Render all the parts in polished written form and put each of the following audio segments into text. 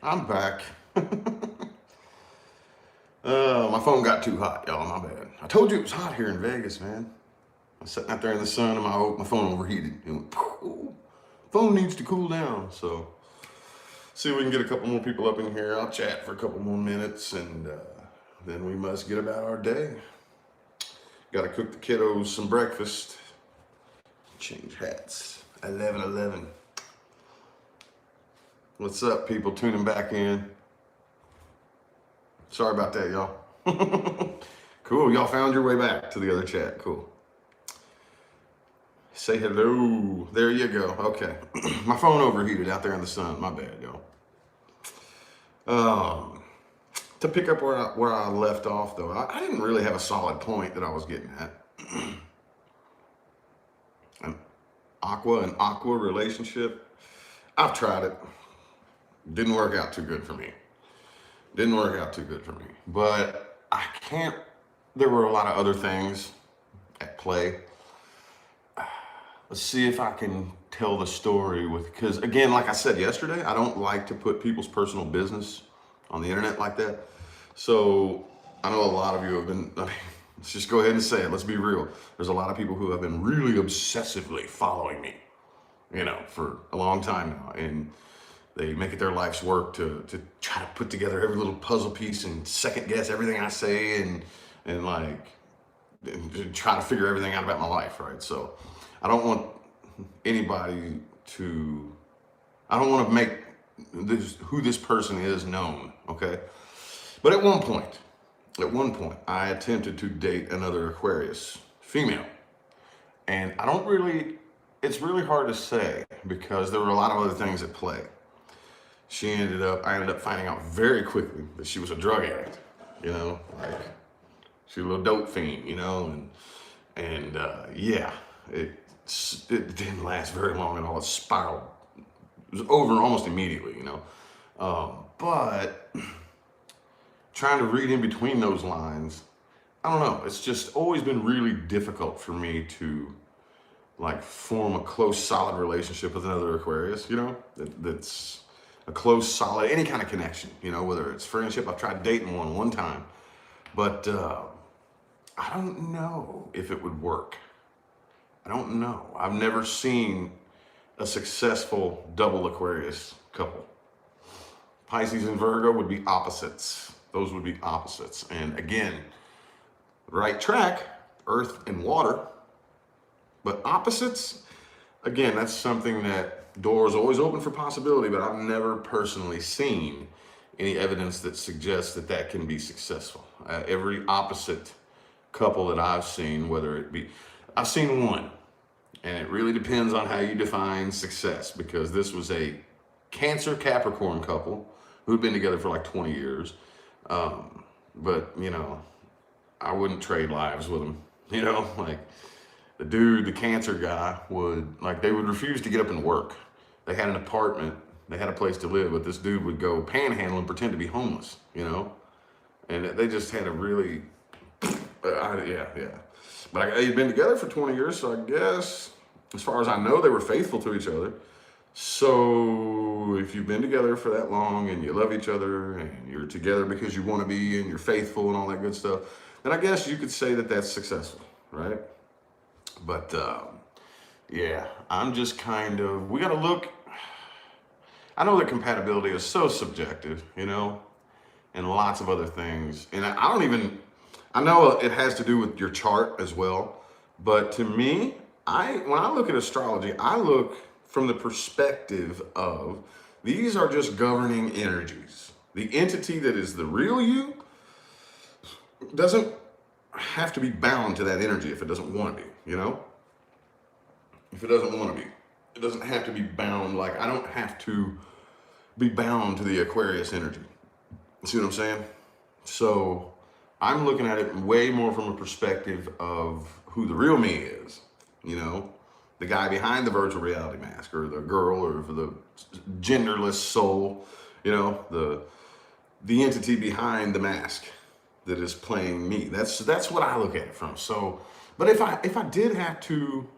I'm back. My phone got too hot, y'all. My bad. I told you it was hot here in Vegas, man. I was sitting out there in the sun and my phone overheated. It went, "Pooh." Phone needs to cool down. So, see if we can get a couple more people up in here. I'll chat for a couple more minutes and then we must get about our day. Got to cook the kiddos some breakfast. Change hats. 11:11. What's up, people tuning back in? Sorry about that, y'all. Cool, y'all found your way back to the other chat. Cool. Say hello. There you go. Okay. My phone overheated out there in the sun. My bad, y'all. To pick up where I left off, though, I didn't really have a solid point that I was getting at. An aqua relationship. I've tried it. Didn't work out too good for me. But I can't. There were a lot of other things at play. Let's see if I can tell the story because again, like I said yesterday, I don't like to put people's personal business on the internet like that. So I know a lot of you have been, let's just go ahead and say it. Let's be real. There's a lot of people who have been really obsessively following me, for a long time now. And they make it their life's work to try to put together every little puzzle piece and second guess everything I say and try to figure everything out about my life, right? So I don't want anybody to, I don't want to make who this person is known, okay? But at one point, I attempted to date another Aquarius female. And it's really hard to say because there were a lot of other things at play. I ended up finding out very quickly that she was a drug addict, like she was a little dope fiend, and yeah, it didn't last very long at all. It spiraled. It was over almost immediately, but trying to read in between those lines, I don't know. It's just always been really difficult for me to form a close, solid relationship with another Aquarius, that's a close, solid, any kind of connection, whether it's friendship. I've tried dating one time, but I don't know if it would work. I don't know. I've never seen a successful double Aquarius couple. Pisces and Virgo would be opposites. Those would be opposites. And again, right track, earth and water, but opposites, again, that's something that doors always open for possibility, but I've never personally seen any evidence that suggests that can be successful. Every opposite couple that I've seen, I've seen one, and it really depends on how you define success, because this was a Cancer Capricorn couple who'd been together for 20 years. But I wouldn't trade lives with them, the dude, the Cancer guy they would refuse to get up and work. They had an apartment, they had a place to live, but this dude would go panhandle and pretend to be homeless, and they just had a really, yeah. But they'd been together for 20 years, so I guess, as far as I know, they were faithful to each other. So if you've been together for that long and you love each other and you're together because you want to be and you're faithful and all that good stuff, then I guess you could say that that's successful, right? But yeah, I'm just we got to look. I know that compatibility is so subjective, and lots of other things. And I know it has to do with your chart as well. But to me, when I look at astrology, I look from the perspective of these are just governing energies. The entity that is the real you doesn't have to be bound to that energy if it doesn't want to be, If it doesn't want to be. It doesn't have to be bound. I don't have to be bound to the Aquarius energy. See what I'm saying? So I'm looking at it way more from a perspective of who the real me is, the guy behind the virtual reality mask, or the girl, or the genderless soul, the entity behind the mask that is playing me. That's what I look at it from. So, but if I did have to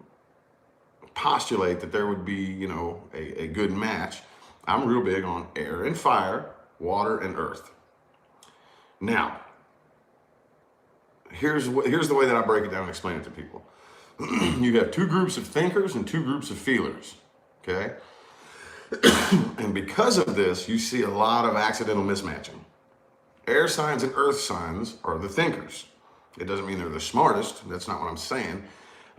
postulate that there would be, a good match, I'm real big on air and fire, water and earth. Now, here's the way that I break it down and explain it to people. You have two groups of thinkers and two groups of feelers, okay? And because of this, you see a lot of accidental mismatching. Air signs and earth signs are the thinkers. It doesn't mean they're the smartest. That's not what I'm saying.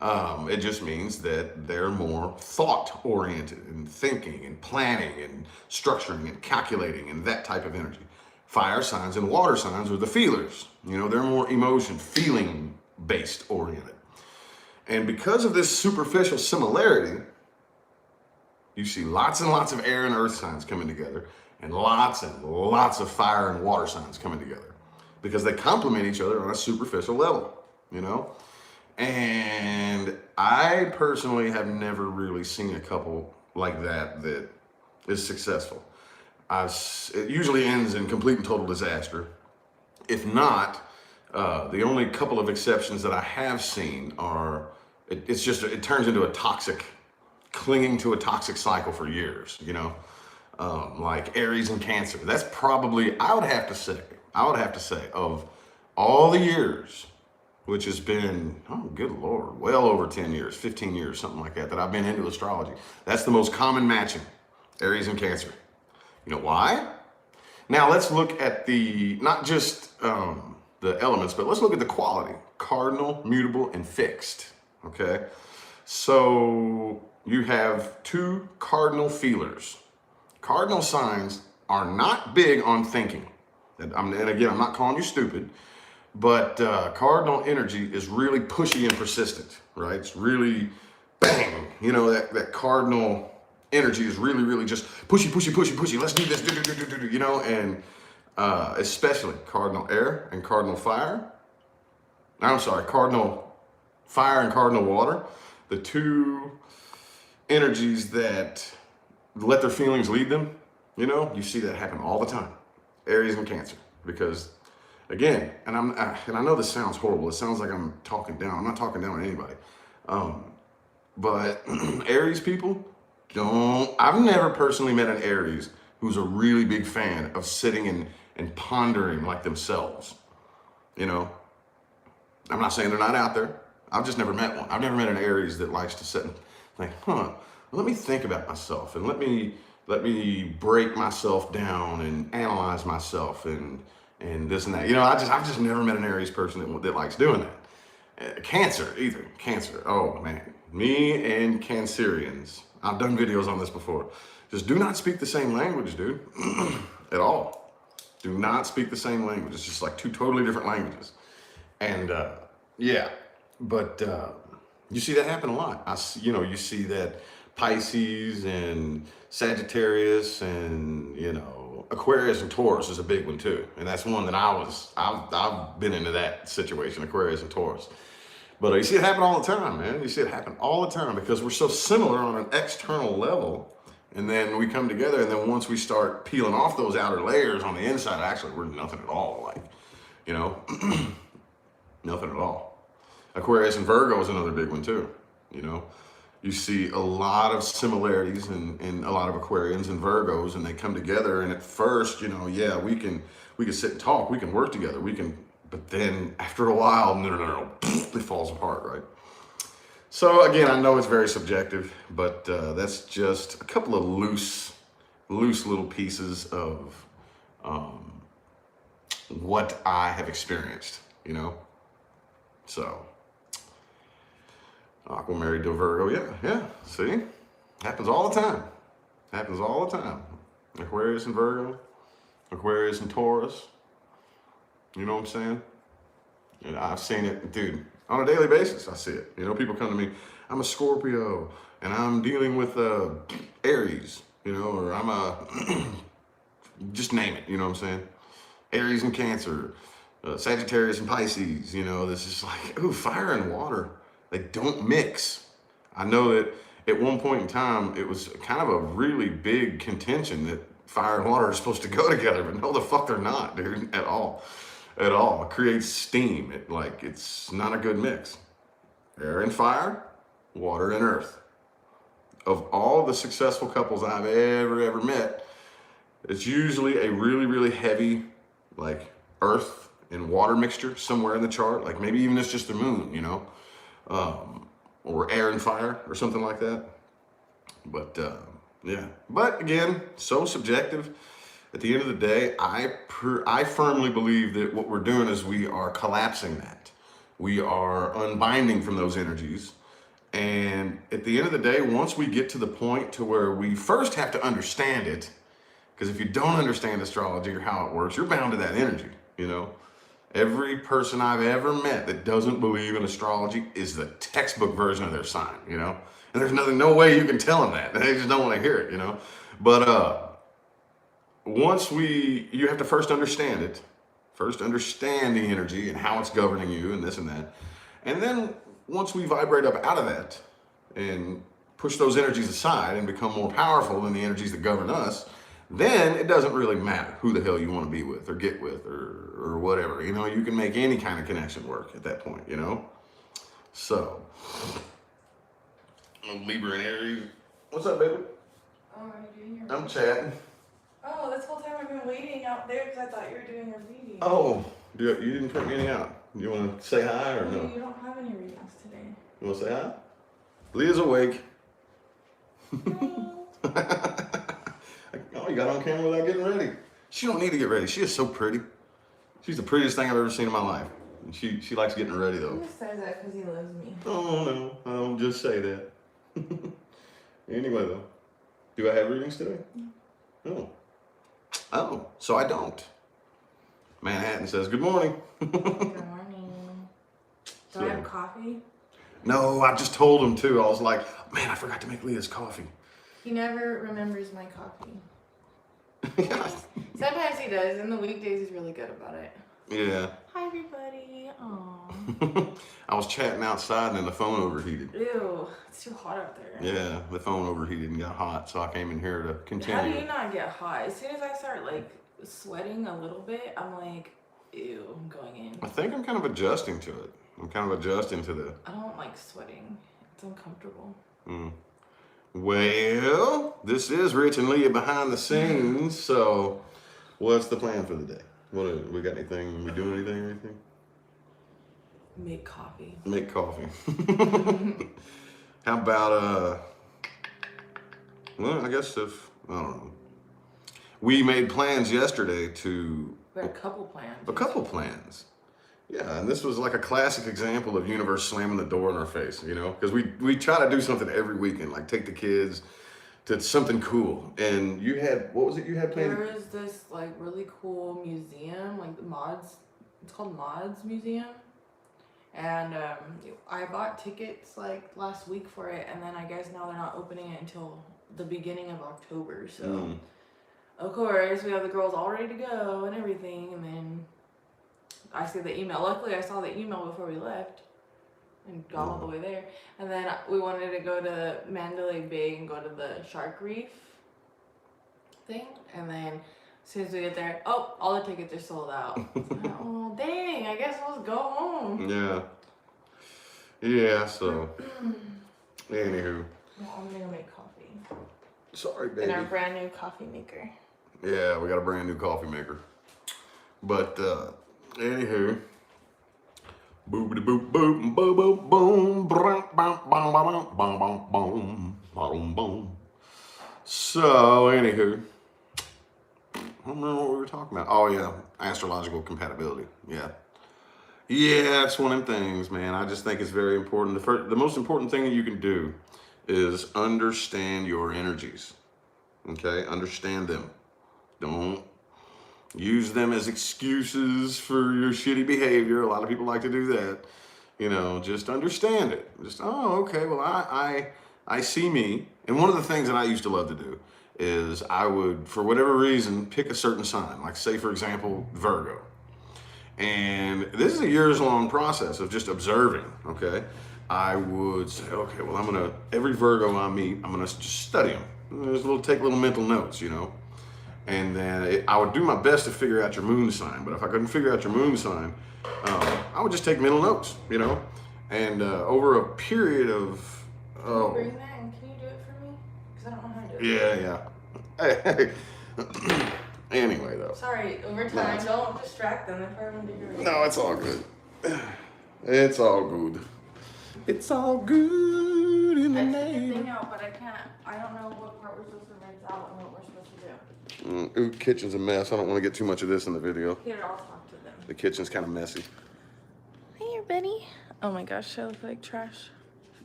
It just means that they're more thought oriented and thinking and planning and structuring and calculating and that type of energy. Fire signs and water signs are the feelers. You know, they're more emotion, feeling based oriented. And because of this superficial similarity, you see lots and lots of air and earth signs coming together and lots of fire and water signs coming together because they complement each other on a superficial level, you know? And I personally have never really seen a couple like that that is successful. It usually ends in complete and total disaster. If not, the only couple of exceptions that I have seen are, it turns into a toxic, clinging to a toxic cycle for years, you know, like Aries and Cancer. That's probably, I would have to say, of all the years, which has been, oh, good Lord, well over 10 years, 15 years, something like that I've been into astrology. That's the most common matching, Aries and Cancer. You know why? Now let's look at not just the elements, but let's look at the quality: cardinal, mutable, and fixed. Okay, so you have two cardinal feelers. Cardinal signs are not big on thinking. And again, I'm not calling you stupid, but cardinal energy is really pushy and persistent, right? It's really bang. You know, that cardinal energy is really, really just pushy. Let's do this, you know, and especially cardinal air and cardinal fire. I'm sorry, cardinal fire and cardinal water. The two energies that let their feelings lead them, you know, you see that happen all the time. Aries and Cancer, because again, and I know this sounds horrible. It sounds like I'm talking down. I'm not talking down on anybody. But Aries people, I've never personally met an Aries who's a really big fan of sitting and pondering like themselves. You know, I'm not saying they're not out there. I've just never met one. I've never met an Aries that likes to sit and think, let me think about myself and let me break myself down and analyze myself and this and that. You know, I've just never met an Aries person that likes doing that. Cancer, either. Cancer. Oh man, me and Cancerians. I've done videos on this before. Just do not speak the same language, dude, at all. Do not speak the same language. It's just like two totally different languages. And yeah, but you see that happen a lot. You see that Pisces and Sagittarius and, you know, Aquarius and Taurus is a big one too. And that's one that I've been into that situation, Aquarius and Taurus. But you see it happen all the time, man. You see it happen all the time because we're so similar on an external level. And then we come together, and then once we start peeling off those outer layers on the inside, actually, we're nothing at all alike. You know, nothing at all. Aquarius and Virgo is another big one too. You know, you see a lot of similarities in a lot of Aquarians and Virgos, and they come together. And at first, you know, yeah, we can sit and talk, we can work together, but then after a while, no, it falls apart, right? So again, I know it's very subjective, but that's just a couple of loose little pieces of what I have experienced, you know? So, Aqua married to a Virgo, yeah, see? Happens all the time. Happens all the time. Aquarius and Virgo, Aquarius and Taurus. You know what I'm saying? And I've seen it, dude, on a daily basis. I see it. You know, people come to me, I'm a Scorpio, and I'm dealing with Aries, you know, or I'm just name it, you know what I'm saying? Aries and Cancer, Sagittarius and Pisces, you know, this is like, ooh, fire and water, they don't mix. I know that at one point in time, it was kind of a really big contention that fire and water are supposed to go together, but no, the fuck they're not, dude, at all. At all. It creates steam. It's not a good mix. Air and fire, water and earth. Of all the successful couples I've ever met, It's usually a really, really heavy, like earth and water mixture somewhere in the chart. Like maybe even it's just the moon, you know, or air and fire or something like that. But yeah, but again, so subjective. At the end of the day, I firmly believe that what we're doing is we are collapsing that. We are unbinding from those energies. And at the end of the day, once we get to the point to where we first have to understand it, because if you don't understand astrology or how it works, you're bound to that energy, you know. Every person I've ever met that doesn't believe in astrology is the textbook version of their sign, you know. And there's no way you can tell them that. They just don't want to hear it, you know. But you have to first understand it, first understand the energy and how it's governing you and this and that. And then once we vibrate up out of that and push those energies aside and become more powerful than the energies that govern us, then it doesn't really matter who the hell you want to be with or get with or whatever. You know, you can make any kind of connection work at that point, you know? So, Libra and Aries. What's up, baby? Oh, are you doing your I'm chatting. Oh, this whole time I've been waiting out there because I thought you were doing your reading. Oh, you didn't print me any out. You want to say hi or no? You don't have any readings today. You want to say hi? Leah's awake. Oh, you got on camera without getting ready. She don't need to get ready. She is so pretty. She's the prettiest thing I've ever seen in my life. And she likes getting ready though. He just says that because he loves me. Oh no, I don't just say that. Anyway though, do I have readings today? No. Oh, so I don't. Manhattan says good morning. Good morning. Do I have coffee? No, I just told him too. I was like, man, I forgot to make Leah's coffee. He never remembers my coffee. Yeah. Sometimes he does. In the weekdays, he's really good about it. Yeah. Hi, everybody. Aww. I was chatting outside and then the phone overheated. Ew, it's too hot out there. Yeah, the phone overheated and got hot, so I came in here to continue. How do you not get hot? As soon as I start like sweating a little bit, I'm like, ew, I'm going in. I think I'm kind of adjusting to it. I'm kind of adjusting to the... I don't like sweating. It's uncomfortable. Well, this is Rich and Leah behind the scenes, so what's the plan for the day? We got anything? We doing anything or anything? Make coffee. Make coffee. How about, well, I guess I don't know. We made plans yesterday to... We had a couple plans. A couple plans. Yeah, and this was like a classic example of universe slamming the door in our face, you know? Because we try to do something every weekend, like take the kids to something cool. And you had, what was it you had planned? There was this like really cool museum, like the Mods, it's called Mods Museum. And I bought tickets like last week for it, and then I guess now they're not opening it until the beginning of October. So, of course, we have the girls all ready to go and everything, and then I see the email. Luckily, I saw the email before we left and got all the way there. And then we wanted to go to Mandalay Bay and go to the shark reef thing. And then as soon as we get there, oh, all the tickets are sold out. Oh, dang. I guess we'll just go home. Yeah. Yeah, so. Anywho. Well, I'm going to make coffee. Sorry, baby. In our brand new coffee maker. Yeah, we got a brand new coffee maker. But, anywho, boopity boop boop boop boop boom, boom boom boom boom boom. So anywho, I don't remember what we were talking about. Oh yeah, astrological compatibility. Yeah, it's one of them things, man. I just think it's very important. The most important thing that you can do is understand your energies. Okay, understand them. Don't use them as excuses for your shitty behavior. A lot of people like to do that. You know, just understand it. Just, oh, okay, well, I see me. And one of the things that I used to love to do is I would, for whatever reason, pick a certain sign. Like, say, for example, Virgo. And this is a years-long process of just observing, okay? I would say, okay, well, every Virgo I meet, I'm gonna just study them. Take little mental notes, you know? And then I would do my best to figure out your moon sign. But if I couldn't figure out your moon sign, I would just take mental notes, you know? And over a period of... Can you bring that and can you do it for me? Because I don't know how to do it. Yeah. Hey, Anyway, though. Sorry, over time, don't distract them. They're probably going to do No, it's all good. It's all good. It's all good in the I took the name. thing out, but I don't know what part we're supposed to rinse out and what we're supposed to do. Ooh, kitchen's a mess. I don't want to get too much of this in the video. Here, I'll talk to them. The kitchen's kind of messy. Hey, Benny. Oh my gosh, I look like trash.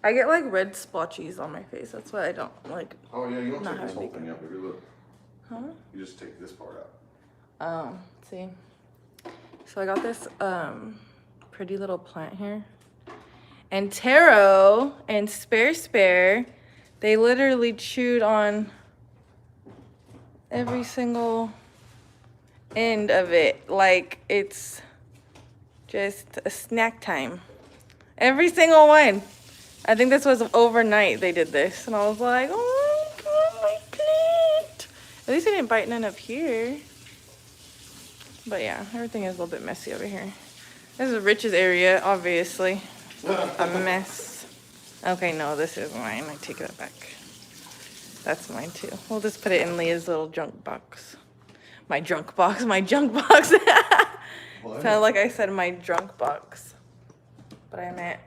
I get like red splotchies on my face. That's why I don't like. Oh yeah, you don't Not take this having whole thing out, baby. Look. Huh? You just take this part out. See. So I got this pretty little plant here. And Taro and Spare, they literally chewed on every single end of it. Like it's just a snack time. Every single one. I think this was overnight they did this. And I was like, oh my god, my plant. At least I didn't bite none up here. But yeah, everything is a little bit messy over here. This is Rich's area, obviously. A mess. Okay, no, this is mine. I take it back. That's mine too. We'll just put it in Leah's little junk box. My junk box. Sounded like I said my drunk box. But I meant...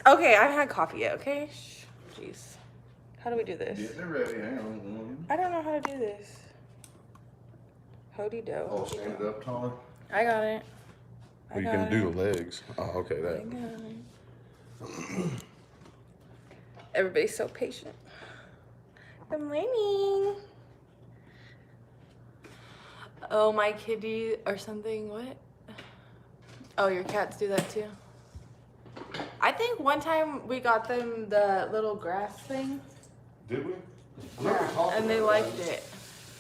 okay, I haven't had coffee yet, okay? Shh. Jeez. How do we do this? Getting ready. Hang on. I don't know how to do this. Hody do. Oh, stand it up taller. I got it. Well, you can do the legs. Oh, okay, that. Everybody's so patient. Good morning. Oh, my kitty or something. What? Oh, your cats do that too? I think one time we got them the little grass thing. Did we? Yeah, and they liked it.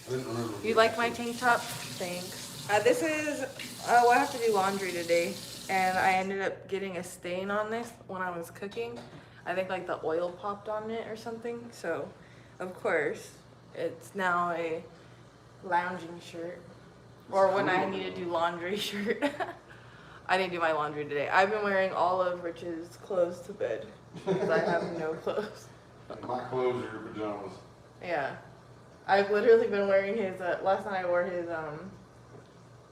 I didn't remember. You like my tank top? Thanks. This is, I have to do laundry today. And I ended up getting a stain on this when I was cooking. I think like the oil popped on it or something. So, of course, it's now a lounging shirt. Or when I need to do laundry shirt. I didn't do my laundry today. I've been wearing all of Rich's clothes to bed. Because I have no clothes. My clothes are your pajamas. Yeah. I've literally been wearing his, last night I wore his,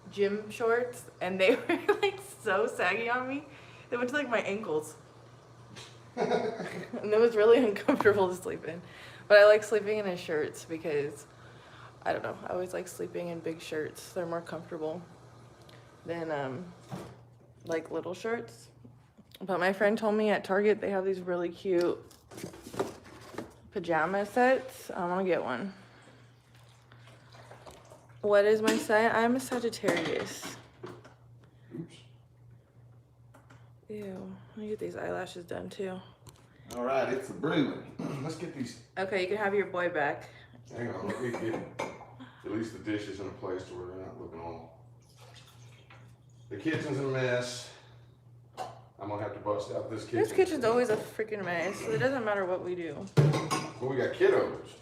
gym shorts, and they were, like, so saggy on me. They went to, like, my ankles. And it was really uncomfortable to sleep in. But I like sleeping in his shirts because, I don't know, I always like sleeping in big shirts. They're more comfortable than, like, little shirts. But my friend told me at Target they have these really cute pajama sets. I want to get one. What is my sign? I'm a Sagittarius. Oops. Ew. Let me get these eyelashes done too. All right, it's the brewing. Let's get these. Okay, you can have your boy back. Hang on, let me get at least the dishes in a place to where they're not looking all. The kitchen's a mess. I'm gonna have to bust out this kitchen. This kitchen's always a freaking mess. It doesn't matter what we do. Well, we got kiddos.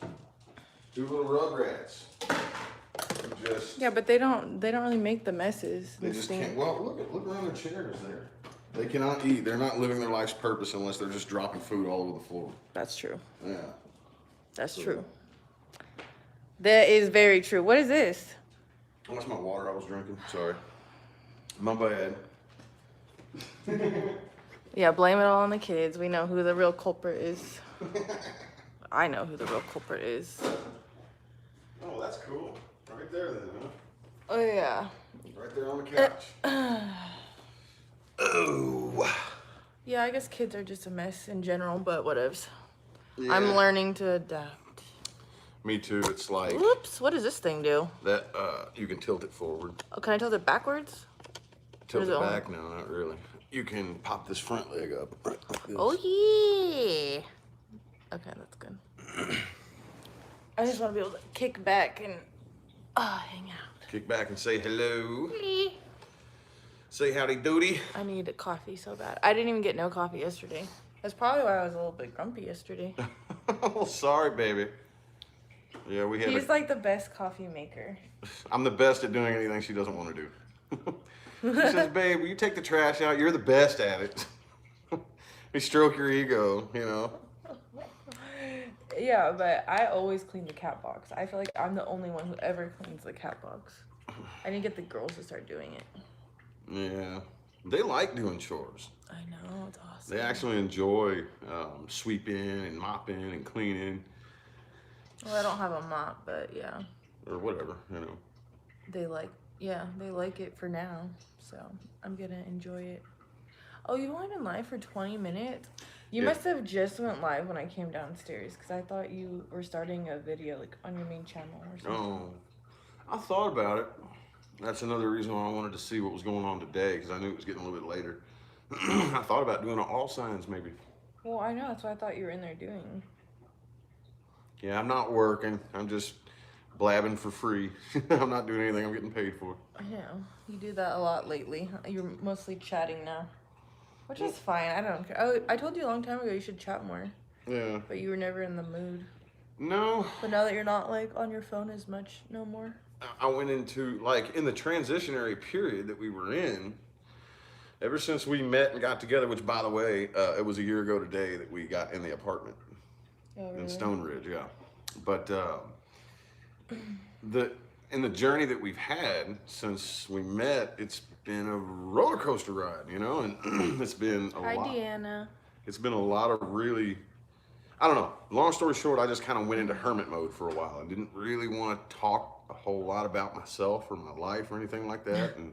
2 little rugrats. Just. Yeah, but they don't really make the messes. They just can't. Well, look around the chairs there. They cannot eat. They're not living their life's purpose unless they're just dropping food all over the floor. That's true. Yeah. That's true. That is very true. What is this? Oh, that's my water I was drinking. Sorry. My bad. Yeah, blame it all on the kids. We know who the real culprit is. I know who the real culprit is. Oh, that's cool. Right there then, huh? Oh, yeah. Right there on the couch. Oh. Yeah, I guess kids are just a mess in general, but whatevs. Yeah. I'm learning to adapt. Me too. It's like Whoops, what does this thing do? that. You can tilt it forward. Oh, can I tilt it backwards? Tilt is it it on? back? No, not really. You can pop this front leg up. Like this. Oh, yeah. Okay, that's good. I just want to be able to kick back and hang out. Kick back and say hello. Say howdy doody. I need a coffee so bad. I didn't even get no coffee yesterday. That's probably why I was a little bit grumpy yesterday. Oh, sorry, baby. Yeah, we had. He's like the best coffee maker. I'm the best at doing anything she doesn't want to do. She says, babe, will you take the trash out? You're the best at it. We stroke your ego, you know. Yeah, but I always clean the cat box. I feel like I'm the only one who ever cleans the cat box. I need to get the girls to start doing it. Yeah, they like doing chores. I know, it's awesome. They actually enjoy sweeping and mopping and cleaning. Well, I don't have a mop, but yeah. Or whatever, you know. They like it for now, so I'm gonna enjoy it. Oh, you've only been live for 20 minutes? You Yeah. must have just went live when I came downstairs, because I thought you were starting a video, like, on your main channel or something. Oh, I thought about it. That's another reason why I wanted to see what was going on today, because I knew it was getting a little bit later. I thought about doing an all signs maybe. Well, I know, that's what I thought you were in there doing. Yeah, I'm not working. I'm just blabbing for free. I'm not doing anything I'm getting paid for. I know. You do that a lot lately. You're mostly chatting now. Which is fine. I don't care. Oh, I told you a long time ago you should chat more. Yeah. But you were never in the mood. No. But now that you're not, like, on your phone as much no more. I went into, like, in the transitionary period that we were in, ever since we met and got together, which, by the way, it was a year ago today that we got in the apartment Oh, really? in Stone Ridge, yeah. But in the journey that we've had since we met, it's been a roller coaster ride, you know, and it's been a lot. Hi, Deanna. It's been a lot of really, I don't know. Long story short, I just kind of went into hermit mode for a while and didn't really want to talk a whole lot about myself or my life or anything like that. And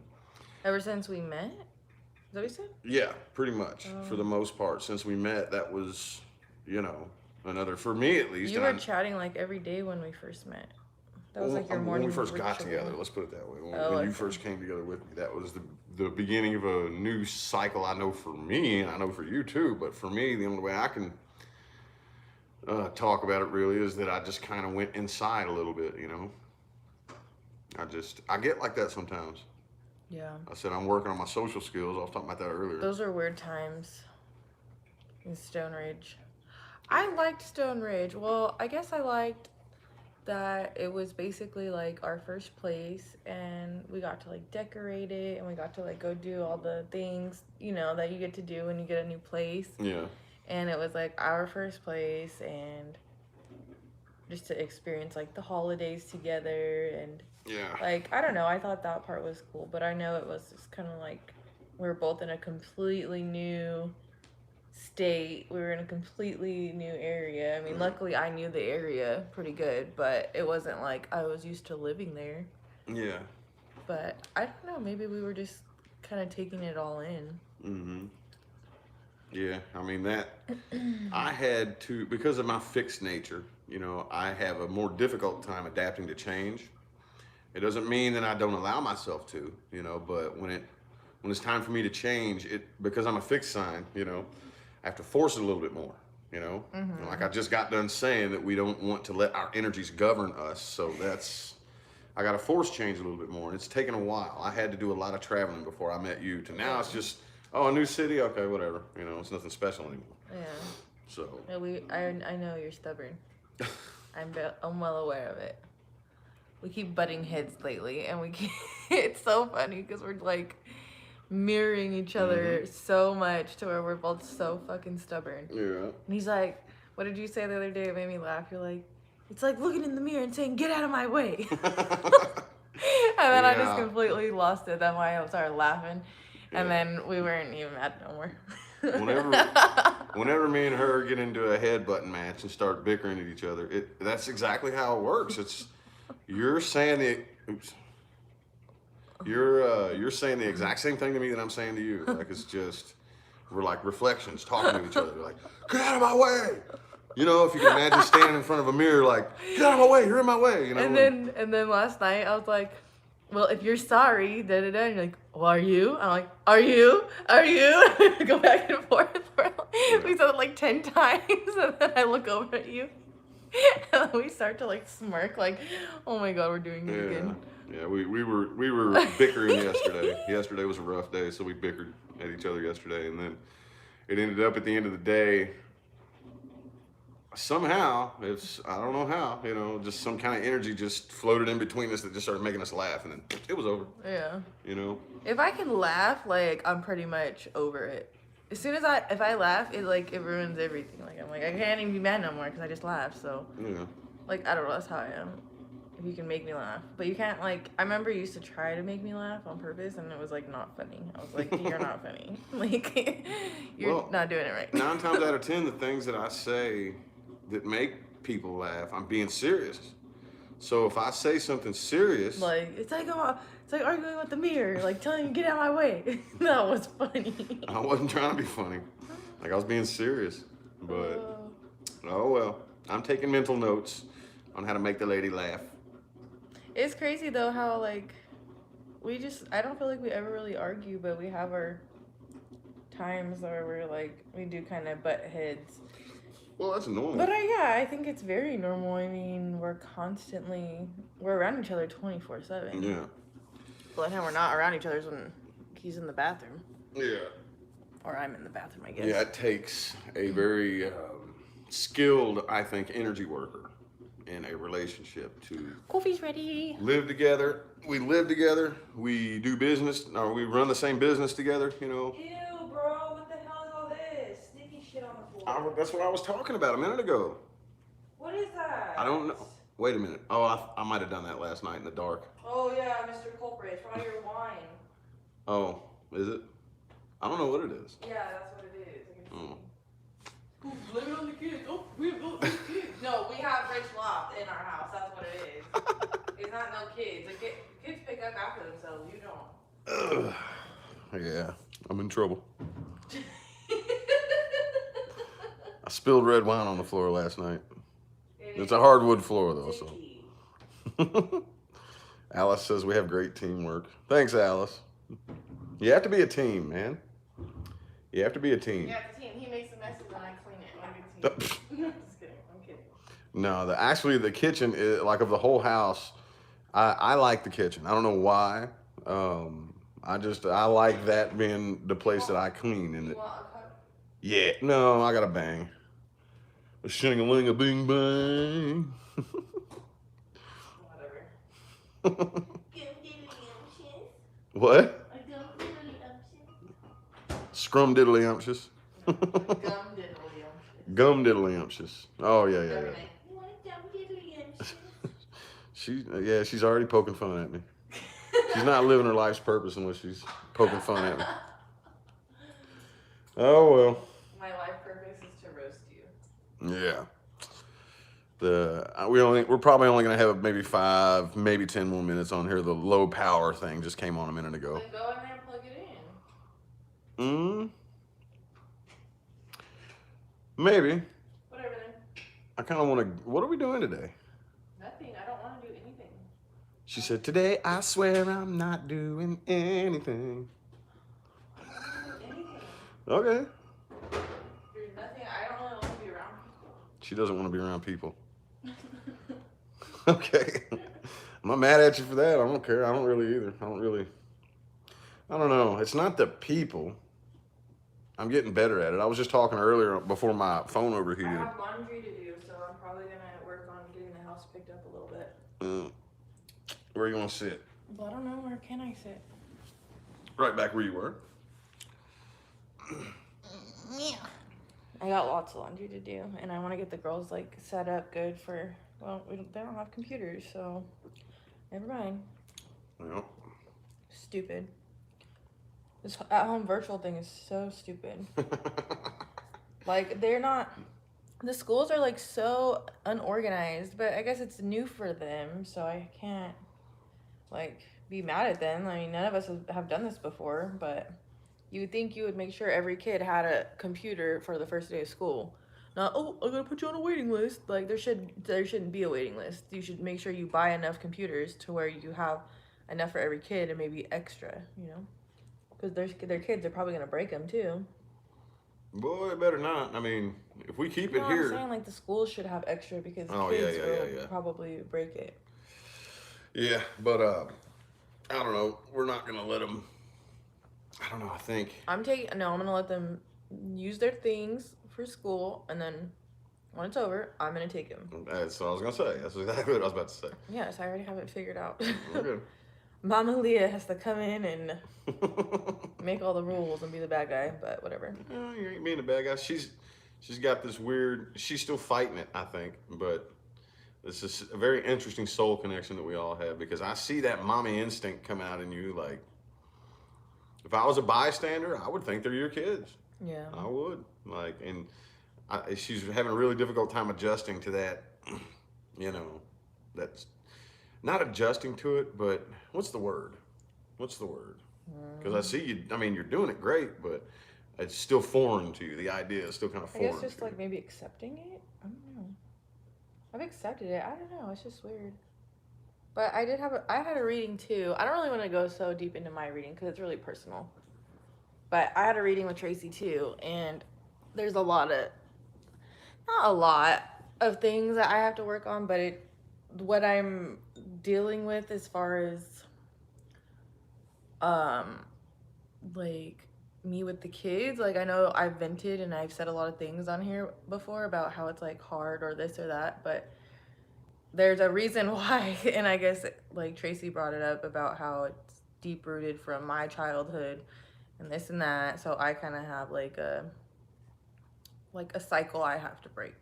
Ever since we met? Is that what you said? yeah, pretty much for the most part. Since we met, that was, you know, another, for me at least. You and were chatting, like, every day when we first met. That was, like, your morning when we first got ritual. together, let's put it that way. When Oh, you okay. first came together with me, that was the beginning of a new cycle. I know for me, and I know for you too, but for me, the only way I can talk about it really is that I just kind of went inside a little bit, you know. I get like that sometimes. Yeah. I said I'm working on my social skills. I was talking about that earlier. Those are weird times in Stone Ridge. I liked Stone Ridge. Well, I guess I liked that it was basically like our first place and we got to like decorate it and we got to like go do all the things, you know, that you get to do when you get a new place. Yeah. And it was like our first place and just to experience like the holidays together and Yeah. like, I don't know, I thought that part was cool, but I know it was just kind of like we were both in a completely new state. We were in a completely new area. I mean, luckily I knew the area pretty good, but it wasn't like I was used to living there. Yeah. But I don't know, maybe we were just kind of taking it all in. Mm-hmm. Yeah, I mean that, I had to, because of my fixed nature, you know, I have a more difficult time adapting to change. It doesn't mean that I don't allow myself to, you know, but when it's time for me to change, because I'm a fixed sign, you know, I have to force it a little bit more, you know. Mm-hmm. Like I just got done saying that we don't want to let our energies govern us, so I got to force change a little bit more, and it's taken a while. I had to do a lot of traveling before I met you. To now, it's just, oh, a new city, okay, whatever, you know, it's nothing special anymore. Yeah. So. Yeah, I know you're stubborn. I'm well aware of it. We keep butting heads lately, and it's so funny because we're like mirroring each other so much to where we're both so fucking stubborn. Yeah. And he's like, what did you say the other day? It made me laugh. You're like, it's like looking in the mirror and saying, get out of my way. And then I just completely lost it. That's why I started laughing. And then we weren't even mad no more. Whenever me and her get into a headbutting match and start bickering at each other, that's exactly how it works. You're saying you're saying the exact same thing to me that I'm saying to you. Like it's just, we're like reflections talking to each other. Like, get out of my way. You know, if you can imagine standing in front of a mirror, like, get out of my way, you're in my way. You know. And then last night I was like, well, if you're sorry, da da da. And you're like, well, are you? I'm like, are you? Are you? Go back and forth. We said it like 10 times, and then I look over at you, and then we start to like smirk, like, oh my god, we're doing it again. Yeah, we were bickering yesterday. Yesterday was a rough day, so we bickered at each other yesterday, and then it ended up at the end of the day. Somehow, I don't know how, you know, just some kind of energy just floated in between us that just started making us laugh, and then it was over. Yeah. You know. If I can laugh, like I'm pretty much over it. as soon as if I laugh, it ruins everything. Like I'm like I can't even be mad no more because I just laughed. So Yeah. like I don't know, that's how I am. If you can make me laugh, but you can't like. I remember you used to try to make me laugh on purpose, and it was like not funny. I was like, you're not funny. Like you're not doing it right. 9 times out of 10, the things that I say that make people laugh, I'm being serious. So if I say something serious, like it's like arguing with the mirror, like telling you get out of my way. That was funny. I wasn't trying to be funny. Like I was being serious. But oh well, I'm taking mental notes on how to make the lady laugh. It's crazy though how like I don't feel like we ever really argue, but we have our times where we're like we do kind of butt heads. Well, that's normal. But I think it's very normal. I mean, we're around each other 24/7. Yeah. The only time we're not around each other is when he's in the bathroom. Yeah. Or I'm in the bathroom, I guess. Yeah, it takes a very skilled, I think, energy worker in a relationship to Coffee's ready. live together. We live together. We do business, or we run the same business together, you know. Ew, bro, what the hell is all this? Sticky shit on the floor. That's what I was talking about a minute ago. What is that? I don't know. Wait a minute. Oh, I might have done that last night in the dark. Oh, yeah, Mr. Culprit. It's probably your wine. Oh, is it? I don't know what it is. Yeah, that's what it is. I can see. Oh. Blame it on the kids. Oh, we have no kids. No, we have Rich Loft in our house. That's what it is. It's not no kids. The kids pick up after themselves. You don't. Ugh. Yeah, I'm in trouble. I spilled red wine on the floor last night. It's a hardwood floor though, so. Alice says we have great teamwork. Thanks, Alice. You have to be a team, man. You have to be a team. Yeah, it's a team. He makes the messes and I clean it. I'm a team. No, I'm just kidding. I'm kidding. No, actually the kitchen is like of the whole house. I like the kitchen. I don't know why. I like that being the place that I clean. And You want a cup? yeah, no, I got a bang. A shing-a-ling a bing bang. Whatever. What? Scrum diddly umptious. Gum diddly. Gum diddly umptious. Oh yeah. Every night. She's already poking fun at me. She's not living her life's purpose unless she's poking fun at me. Oh well. My life purpose is to roast you. Yeah. We're probably only gonna have maybe 5, maybe 10 more minutes on here. The low power thing just came on a minute ago. Then go in there and plug it in. Maybe. Whatever then. I kind of want to. What are we doing today? Nothing. I don't want to do anything. She said, "Today I swear I'm not doing anything." Anything. Okay. There's nothing. I don't really want to be around people. She doesn't want to be around people. Okay. I'm not mad at you for that. I don't care. I don't really either. I don't know. It's not the people. I'm getting better at it. I was just talking earlier before my phone overheated. I have laundry to do, so I'm probably going to work on getting the house picked up a little bit. Where you want to sit? Well, I don't know. Where can I sit? Right back where you were. Yeah. I got lots of laundry to do, and I want to get the girls like set up good for. Well, they don't have computers, so never mind. Well. Stupid. This at-home virtual thing is so stupid. Like they're not. The schools are like so unorganized, but I guess it's new for them, so I can't like be mad at them. I mean, none of us have done this before, but you would think you would make sure every kid had a computer for the first day of school. Not, oh, I'm gonna put you on a waiting list. Like there shouldn't be a waiting list. You should make sure you buy enough computers to where you have enough for every kid and maybe extra, you know, because their kids are probably gonna break them too. Boy, it better not. I mean, if we keep it here. I'm saying like the schools should have extra because Oh, kids yeah. will probably break it. Yeah, but I don't know. We're not gonna let them. I don't know. I think I'm gonna let them use their things for school, and then when it's over, I'm gonna take them. that's what I was gonna say. That's exactly what I was about to say. Yes, I already have it figured out. Okay. Mama Leah has to come in and make all the rules and be the bad guy, but whatever. You ain't being a bad guy. She's got this weird. She's still fighting it, I think, but this is a very interesting soul connection that we all have because I see that mommy instinct come out in you. Like, if I was a bystander, I would think they're your kids. Yeah. I would. Like, and she's having a really difficult time adjusting to that. You know, that's not adjusting to it, but what's the word? What's the word? Because I see you. I mean, you're doing it great, but it's still foreign to you. The idea is still kind of I foreign. guess just to like you. maybe accepting it. I don't know. I've accepted it. I don't know. It's just weird. But I had a reading too. I don't really want to go so deep into my reading because it's really personal. But I had a reading with Tracy too, and there's not a lot of things that I have to work on, but what I'm dealing with as far as like me with the kids, like I know I've vented and I've said a lot of things on here before about how it's like hard or this or that, but there's a reason why. And I guess like Tracy brought it up about how it's deep rooted from my childhood and this and that, so I kind of have like a cycle I have to break.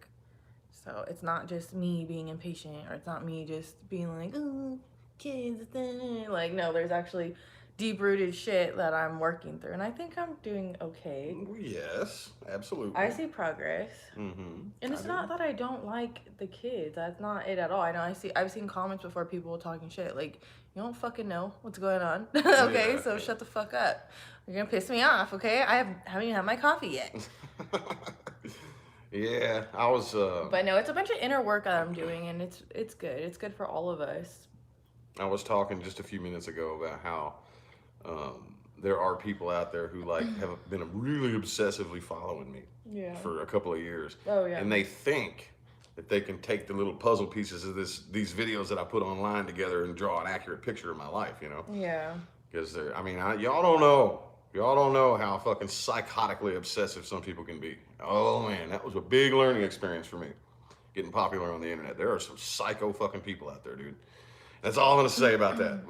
So it's not just me being impatient, or it's not me just being like, oh, kids, like, no, there's actually deep-rooted shit that I'm working through, and I think I'm doing okay. Yes, absolutely. I see progress. Mm-hmm. And it's not that I don't like the kids. That's not it at all. I know I've seen comments before, people talking shit like, you don't fucking know what's going on. Okay, Yeah. so shut the fuck up. You're gonna piss me off, okay? I haven't even had my coffee yet. Yeah, I was. But no, it's a bunch of inner work that I'm doing, and it's good. It's good for all of us. I was talking just a few minutes ago about how there are people out there who like have been really obsessively following me Yeah. for a couple of years. Oh yeah. And they think that they can take the little puzzle pieces of these videos that I put online together and draw an accurate picture of my life, you know? Yeah. Because y'all don't know. Y'all don't know how fucking psychotically obsessive some people can be. Oh man, that was a big learning experience for me. Getting popular on the internet. There are some psycho fucking people out there, dude. That's all I'm gonna say about that.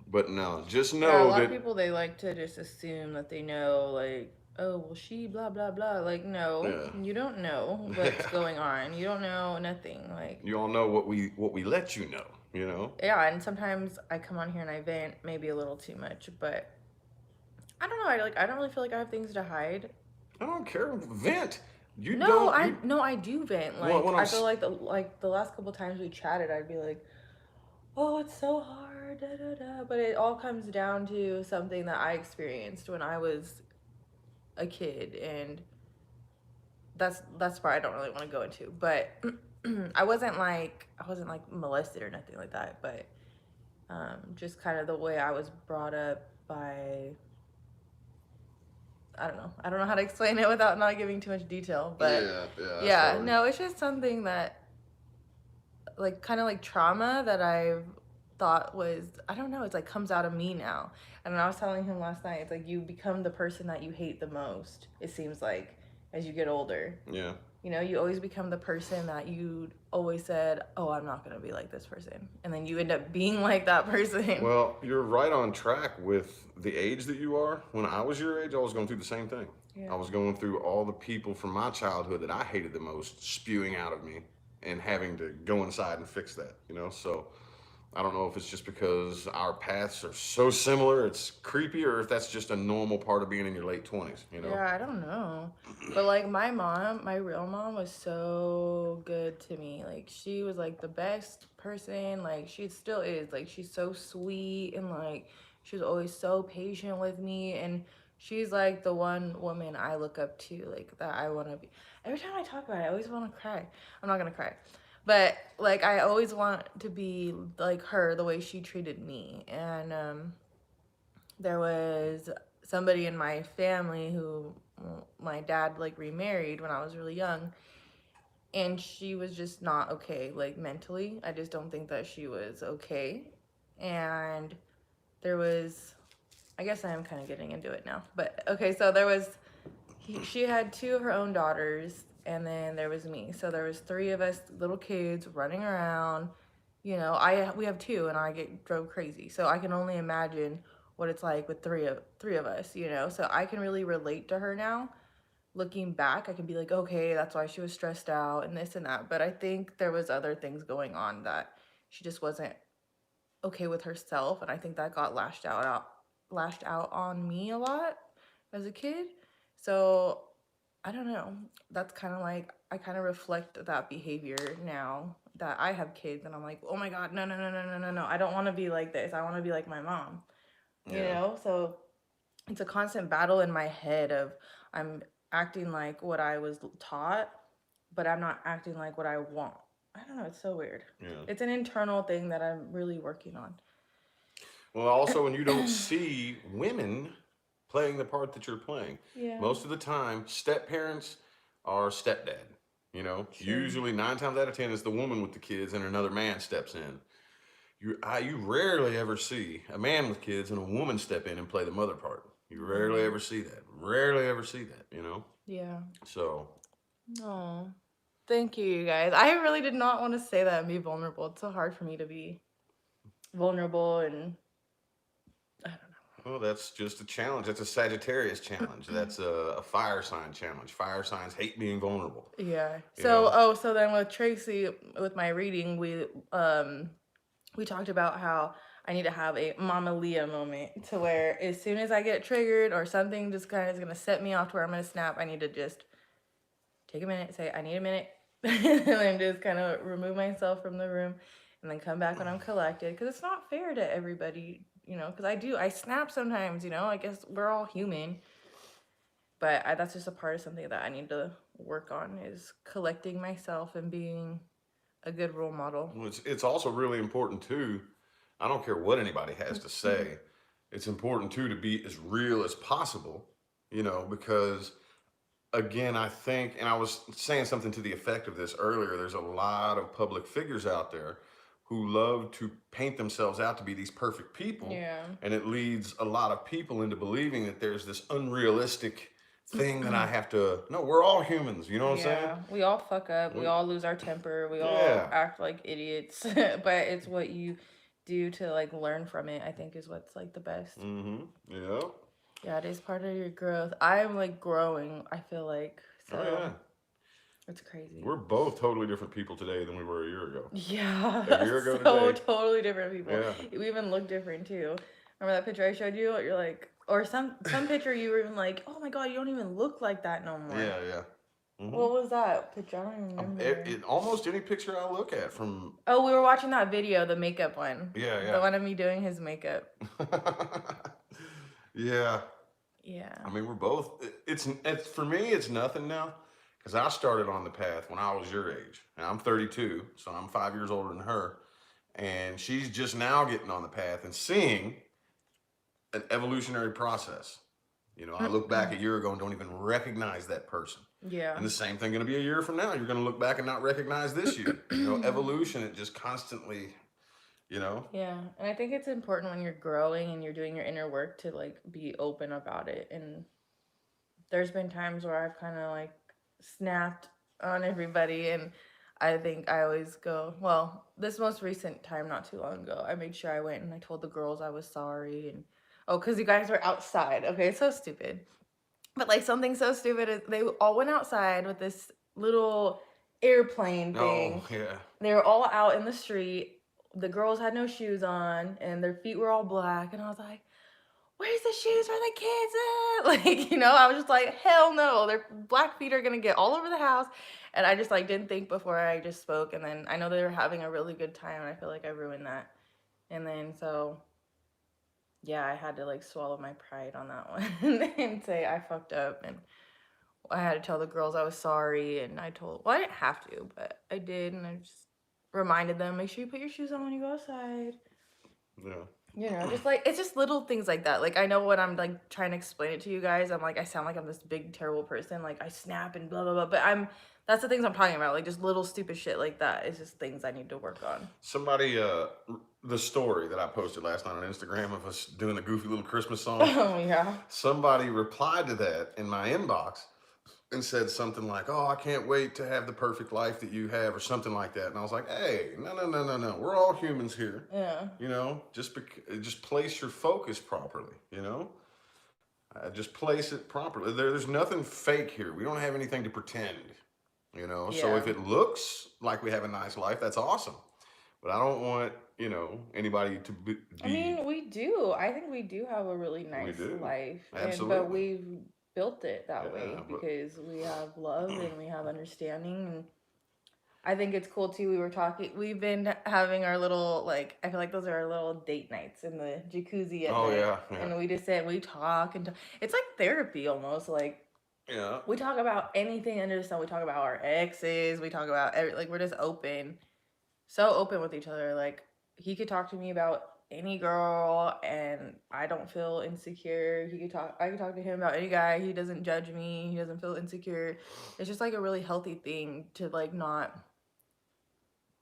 But no, just know Yeah, a lot that of people, they like to just assume that they know, like, oh well, she blah blah blah. Like, no, Yeah. you don't know what's going on. You don't know nothing. Like, you all know what we let you know, you know? yeah, and sometimes I come on here and I vent maybe a little too much, but I don't know. I don't really feel like I have things to hide. I don't care. Vent. You No, don't. I do vent. Like, Well, I feel like the last couple times we chatted, I'd be like, oh, it's so hard, da da da. But it all comes down to something that I experienced when I was a kid, and that's part I don't really want to go into. But I wasn't like molested or nothing like that. But just kind of the way I was brought up by. I don't know how to explain it without not giving too much detail, but yeah, no, it's just something that, like, kind of like trauma that I've thought was, I don't know, it's like comes out of me now. And I was telling him last night, it's like you become the person that you hate the most, it seems like, as you get older. Yeah. You know, you always become the person that you always said, oh, I'm not going to be like this person. And then you end up being like that person. Well, you're right on track with the age that you are. When I was your age, I was going through the same thing. Yeah. I was going through all the people from my childhood that I hated the most spewing out of me and having to go inside and fix that, you know? So I don't know if it's just because our paths are so similar, it's creepy, or if that's just a normal part of being in your late 20s, you know? Yeah, I don't know. But like my mom, my real mom, was so good to me. Like, she was like the best person. Like, she still is. Like, she's so sweet, and like she was always so patient with me, and she's like the one woman I look up to, like, that I want to be. Every time I talk about it, I always want to cry. I'm not gonna cry. But like, I always want to be like her, the way she treated me. And there was somebody in my family who my dad like remarried when I was really young, and she was just not okay, like, mentally. I just don't think that she was okay. And there was, I guess I am kind of getting into it now, but okay, so there was, she had two of her own daughters, and then there was me. So there was three of us little kids running around, You know, we have two, and I get drove crazy. So I can only imagine what it's like with three of us. You know, so I can really relate to her now. Looking back, I can be like, okay, that's why she was stressed out and this and that. But I think there was other things going on that she just wasn't okay with herself, and I think that got lashed out on me a lot as a kid. So I don't know. That's kind of like I kind of reflect that behavior now that I have kids, and I'm like, oh my god, no, no, no, no, no, no, no. I don't want to be like this. I want to be like my mom. You Yeah. know, so it's a constant battle in my head of I'm acting like what I was taught, but I'm not acting like what I want. I don't know. It's so weird. Yeah. It's an internal thing that I'm really working on. Well, also, when you don't see women playing the part that you're playing, Yeah. most of the time, step parents are stepdad. You know, True. usually 9 times out of 10 is the woman with the kids, and another man steps in. You rarely ever see a man with kids and a woman step in and play the mother part. You rarely ever see that. Rarely ever see that. You know. Yeah. So. Oh, thank you, you guys. I really did not want to say that and be vulnerable. It's so hard for me to be vulnerable, and I don't know. Well, that's just a challenge. That's a Sagittarius challenge. That's a fire sign challenge. Fire signs hate being vulnerable. Yeah. You So, know? so then with Tracy, with my reading, we talked about how I need to have a Mama Leah moment to where as soon as I get triggered or something just kind of is gonna set me off to where I'm gonna snap, I need to just take a minute, say I need a minute, and then just kind of remove myself from the room, and then come back when I'm collected. Because it's not fair to everybody, you know. Because I snap sometimes, you know. I guess we're all human, but that's just a part of something that I need to work on is collecting myself and being a good role model. Well, it's also really important too. I don't care what anybody has to say. It's important too to be as real as possible, you know, because again, I think, and I was saying something to the effect of this earlier, there's a lot of public figures out there who love to paint themselves out to be these perfect people. Yeah. And it leads a lot of people into believing that there's this unrealistic thing that I have to, no, we're all humans, you know what I'm saying? Yeah, we all fuck up. We all lose our temper. We all Yeah. act like idiots. But it's what you do to like learn from it, I think is what's like the best. Mm-hmm. Yeah. Yeah, it is part of your growth. I'm like growing, I feel like. So Oh, yeah. it's crazy. We're both totally different people today than we were a year ago. Yeah. A year ago so today. totally different people. Yeah. We even look different too. Remember that picture I showed you? You're like, or some picture you were even like, oh my god, you don't even look like that no more. Yeah, yeah. Mm-hmm. What was that picture? I don't even remember. It almost any picture I look at from. Oh, we were watching that video, the makeup one. Yeah, yeah. The one of me doing his makeup. Yeah. Yeah. I mean, we're both. It's for me. It's nothing now, because I started on the path when I was your age, and I'm 32, so I'm 5 years older than her, and she's just now getting on the path and seeing an evolutionary process. You know, I look back a year ago and don't even recognize that person. Yeah. And the same thing going to be a year from now. You're going to look back and not recognize this you. You know, evolution, it just constantly, you know. Yeah. And I think it's important when you're growing and you're doing your inner work to like be open about it. And there's been times where I've kind of like snapped on everybody, and I think I always go, well, this most recent time not too long ago, I made sure I went and I told the girls I was sorry. And oh, because you guys were outside. Okay, it's so stupid. But like something so stupid is they all went outside with this little airplane thing. Oh, yeah. They were all out in the street. The girls had no shoes on and their feet were all black. And I was like, where's the shoes for the kids at? Like, you know, I was just like, hell no. Their black feet are going to get all over the house. And I just like didn't think before I just spoke. And then I know they were having a really good time, and I feel like I ruined that. And then so yeah, I had to like swallow my pride on that one and say I fucked up, and I had to tell the girls I was sorry, and I didn't have to, but I did, and I just reminded them, make sure you put your shoes on when you go outside. Yeah. You know, just like, it's just little things like that. Like, I know when I'm like trying to explain it to you guys, I'm like, I sound like I'm this big, terrible person. Like, I snap and blah, blah, blah. But that's the things I'm talking about. Like, just little stupid shit like that. It's just things I need to work on. Somebody, the story that I posted last night on Instagram of us doing the goofy little Christmas song. Oh, yeah. Somebody replied to that in my inbox and said something like, "Oh, I can't wait to have the perfect life that you have," or something like that. And I was like, "Hey, no. We're all humans here. Yeah. You know, just place your focus properly. You know, just place it properly. There's nothing fake here. We don't have anything to pretend. You know, so Yeah. if it looks like we have a nice life, that's awesome. But I don't want, you know, anybody to be. I mean, we do. I think we do have a really We nice do. life, but Absolutely. we've built it that way Yeah, but because we have love and we have understanding. And I think it's cool too. We've been having our little, like, I feel like those are our little date nights in the jacuzzi at oh night. yeah, And we just sit and we talk and it's like therapy almost. Like, yeah. we talk about anything under the sun. We talk about our exes. We talk about like, we're just open, so open with each other. Like, he could talk to me about any girl and I don't feel insecure. I could talk to him about any guy. He doesn't judge me. He doesn't feel insecure. It's just like a really healthy thing to like not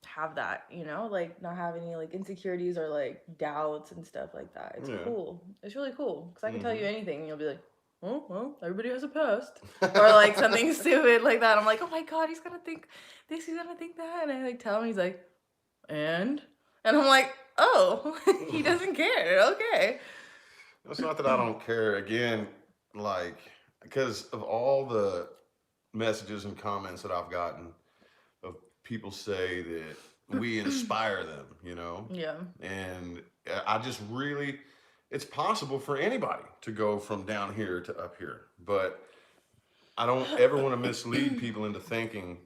have that, you know, like not have any like insecurities or like doubts and stuff like that. It's Yeah. cool. It's really cool because I can tell you Mhm. anything and you'll be like, oh, well, everybody has a past. Or like something stupid like that. I'm like, oh my God, he's gonna think this, he's gonna think that. And I like tell him, he's like, and I'm like, oh, he doesn't care. Okay. It's not that I don't care. Again, like, because of all the messages and comments that I've gotten of people say that we inspire them, you know, Yeah. and I just really, it's possible for anybody to go from down here to up here, but I don't ever want to mislead people into thinking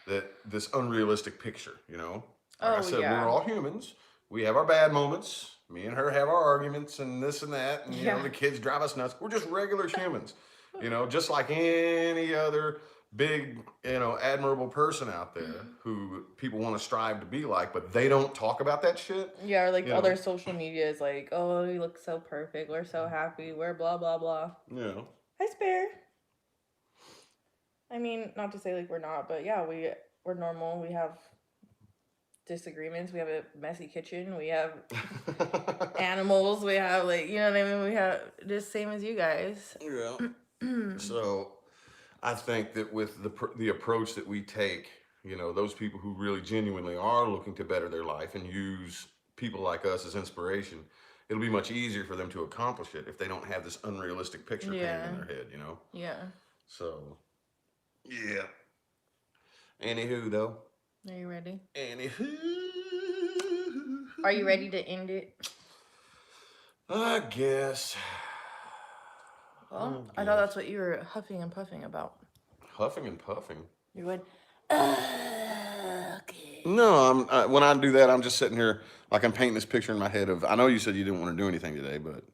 that this unrealistic picture, you know. Like I Oh, said, yeah. we're all humans. We have our bad moments. Me and her have our arguments and this and that, and you know Yeah. the kids drive us nuts. We're just regular humans, you know, just like any other big, you know, admirable person out there who people want to strive to be like, but they don't talk about that shit. Yeah, or like You all their know, social media is like, oh, you look so perfect. We're so happy. We're blah, blah, blah. you know. Hi, Spare. I mean, not to say like we're not, but yeah, we're normal. We have disagreements. We have a messy kitchen. We have animals. We have like, you know what I mean? We have just same as you guys. Yeah. So I think that with the approach that we take, you know, those people who really genuinely are looking to better their life and use people like us as inspiration, it'll be much easier for them to accomplish it if they don't have this unrealistic picture painted Yeah. in their head, you know? Yeah. So, yeah. Anywho, though. Are you ready? Anywho. Are you ready to end it? I guess. Well, I thought that's what you were huffing and puffing about. Huffing and puffing. You would. Okay. No, when I do that, I'm just sitting here like I'm painting this picture in my head of. I know you said you didn't want to do anything today, but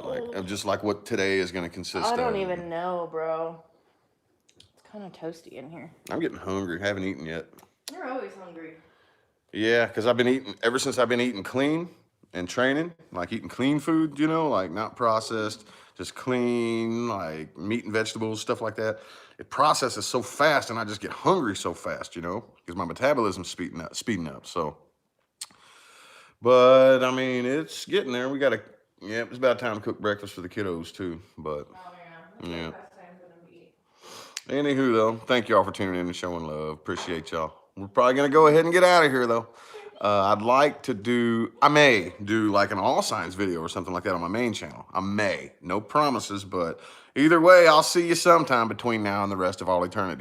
like of just like what today is going to consist of. I don't even know, bro. It's kind of toasty in here. I'm getting hungry. Haven't eaten yet. You're always hungry. Yeah, because I've been eating ever since I've been eating clean and training, like eating clean food, you know, like not processed, just clean, like meat and vegetables, stuff like that. It processes so fast, and I just get hungry so fast, you know, because my metabolism's speeding up. So, but I mean, it's getting there. We gotta, yeah, it's about time to cook breakfast for the kiddos too. But Oh yeah. Yeah. Best time for them to eat. anywho, though, thank y'all for tuning in and showing love. Appreciate y'all. We're probably gonna go ahead and get out of here though. I may do like an all signs video or something like that on my main channel. I may, no promises, but either way, I'll see you sometime between now and the rest of all eternity.